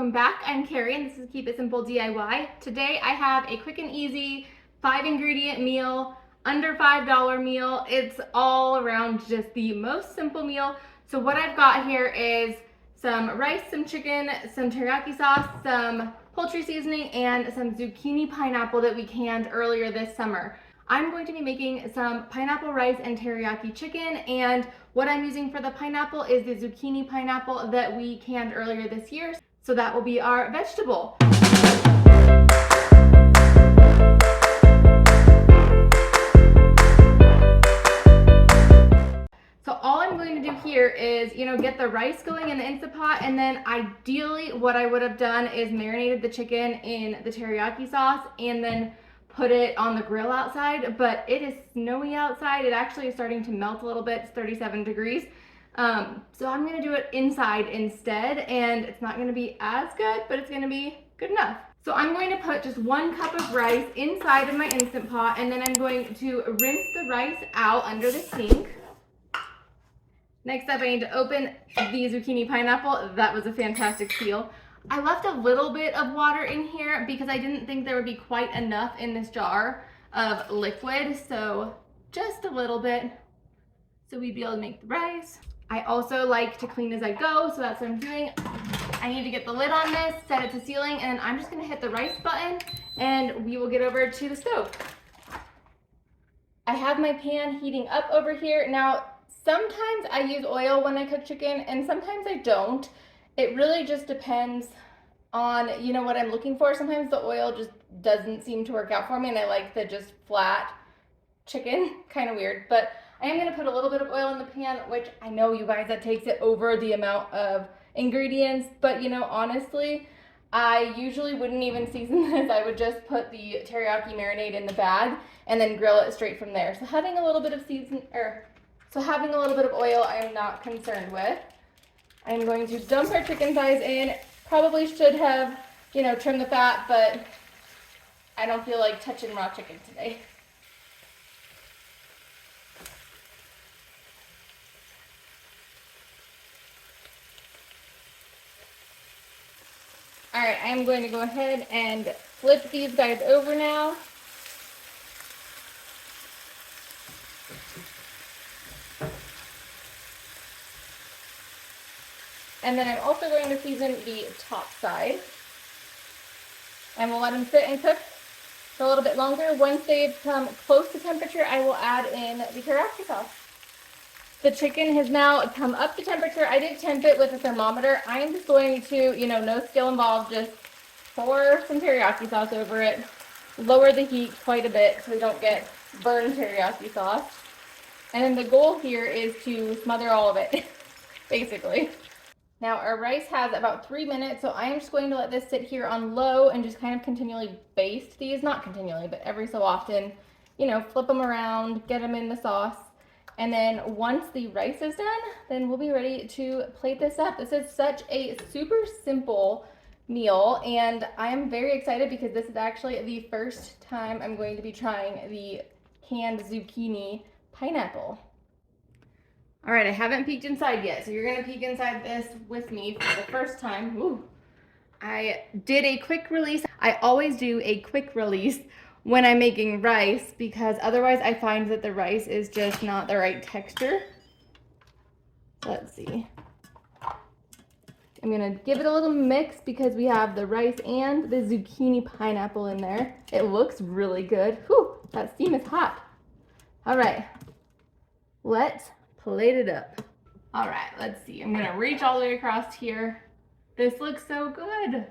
welcome back. I'm Carrie and this is Keep It Simple DIY. Today I have a quick and easy 5-ingredient meal, under $5 meal. It's all around just the most simple meal. So what I've got here is some rice, some chicken, some teriyaki sauce, some poultry seasoning, and some zucchini pineapple that we canned earlier this summer. I'm going to be making some pineapple rice and teriyaki chicken, and what I'm using for the pineapple is the zucchini pineapple that we canned earlier this year. So that will be our vegetable. So all I'm going to do here is, get the rice going in the Instant Pot, and then ideally what I would have done is marinated the chicken in the teriyaki sauce and then put it on the grill outside, but it is snowy outside. It actually is starting to melt a little bit. It's 37 degrees. So I'm gonna do it inside instead, and it's not gonna be as good, but it's gonna be good enough. So I'm going to put just 1 cup of rice inside of my Instant Pot, and then I'm going to rinse the rice out under the sink. Next up, I need to open the zucchini pineapple. That was a fantastic peel. I left a little bit of water in here because I didn't think there would be quite enough in this jar of liquid, so just a little bit so we'd be able to make the rice. I also like to clean as I go, so that's what I'm doing. I need to get the lid on this, set it to sealing, and I'm just gonna hit the rice button and we will get over to the stove. I have my pan heating up over here. Now, sometimes I use oil when I cook chicken and sometimes I don't. It really just depends on, what I'm looking for. Sometimes the oil just doesn't seem to work out for me and I like the just flat chicken, kind of weird. But I am gonna put a little bit of oil in the pan, which I know you guys, that takes it over the amount of ingredients, but honestly, I usually wouldn't even season this. I would just put the teriyaki marinade in the bag and then grill it straight from there. So having a little bit of oil, I am not concerned with. I'm going to dump our chicken thighs in. Probably should have, trimmed the fat, but I don't feel like touching raw chicken today. All right, I'm going to go ahead and flip these guys over now. And then I'm also going to season the top side. And we'll let them sit and cook for a little bit longer. Once they've come close to temperature, I will add in the teriyaki sauce. The chicken has now come up to temperature. I did temp it with a thermometer. I am just going to, no skill involved, just pour some teriyaki sauce over it. Lower the heat quite a bit so we don't get burned teriyaki sauce. And then the goal here is to smother all of it, basically. Now our rice has about 3 minutes, so I am just going to let this sit here on low and just kind of continually baste these. Not continually, but every so often, flip them around, get them in the sauce. And then once the rice is done, then we'll be ready to plate this up. This is such a super simple meal, and I am very excited because this is actually the first time I'm going to be trying the canned zucchini pineapple. All right, I haven't peeked inside yet, so you're gonna peek inside this with me for the first time. Ooh. I did a quick release. I always do a quick release when I'm making rice because otherwise I find that the rice is just not the right texture. Let's see. I'm gonna give it a little mix because we have the rice and the zucchini pineapple in there. It looks really good. Whew, that steam is hot. All right, let's plate it up. All right, let's see. I'm gonna reach all the way across here. This looks so good.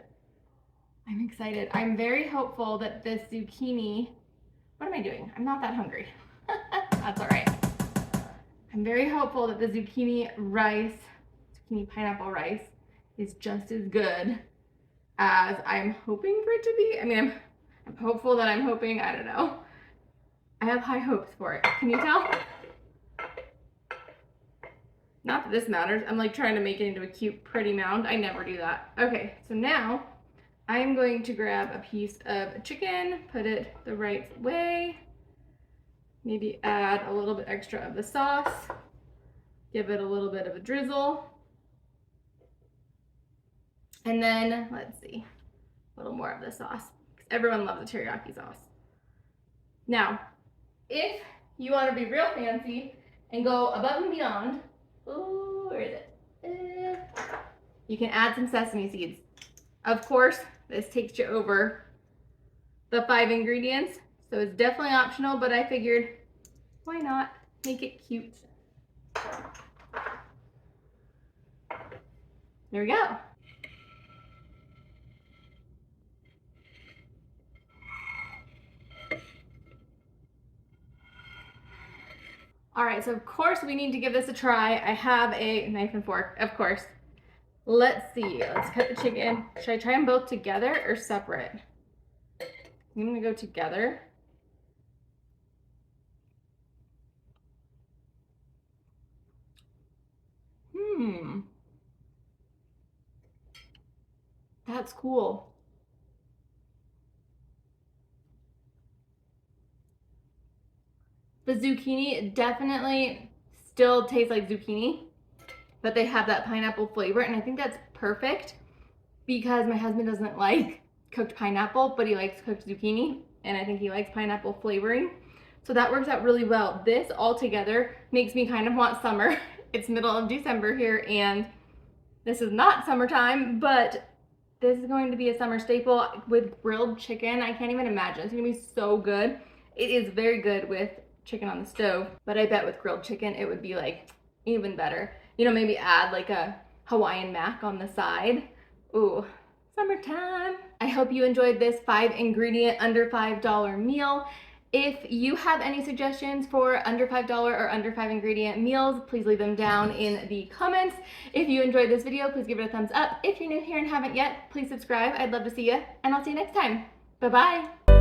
I'm excited. I'm very hopeful that this zucchini, what am I doing? I'm not that hungry. That's all right. I'm very hopeful that the zucchini pineapple rice is just as good as I'm hoping for it to be. I mean, I'm hopeful that I'm hoping, I don't know. I have high hopes for it. Can you tell? Not that this matters. I'm like trying to make it into a cute, pretty mound. I never do that. Okay, so now I'm going to grab a piece of chicken, put it the right way, maybe add a little bit extra of the sauce, give it a little bit of a drizzle, And then, let's see, a little more of the sauce. Everyone loves the teriyaki sauce. Now, if you want to be real fancy and go above and beyond, ooh, where is it? You can add some sesame seeds. Of course, this takes you over the 5 ingredients, so it's definitely optional, but I figured, why not make it cute? There we go. All right, so of course we need to give this a try. I have a knife and fork, of course. Let's see, let's cut the chicken. Should I try them both together or separate? I'm gonna go together. That's cool. The zucchini definitely still tastes like zucchini, but they have that pineapple flavor, and I think that's perfect because my husband doesn't like cooked pineapple, but he likes cooked zucchini, and I think he likes pineapple flavoring. So that works out really well. This all together makes me kind of want summer. It's middle of December here, and this is not summertime, but this is going to be a summer staple with grilled chicken. I can't even imagine. It's gonna be so good. It is very good with chicken on the stove, but I bet with grilled chicken it would be like even better. You know, maybe add like a Hawaiian mac on the side. Ooh, summertime. I hope you enjoyed this 5 ingredient under $5 meal. If you have any suggestions for under $5 or under 5 ingredient meals, please leave them down in the comments. If you enjoyed this video, please give it a thumbs up. If you're new here and haven't yet, please subscribe. I'd love to see you, and I'll see you next time. Bye-bye.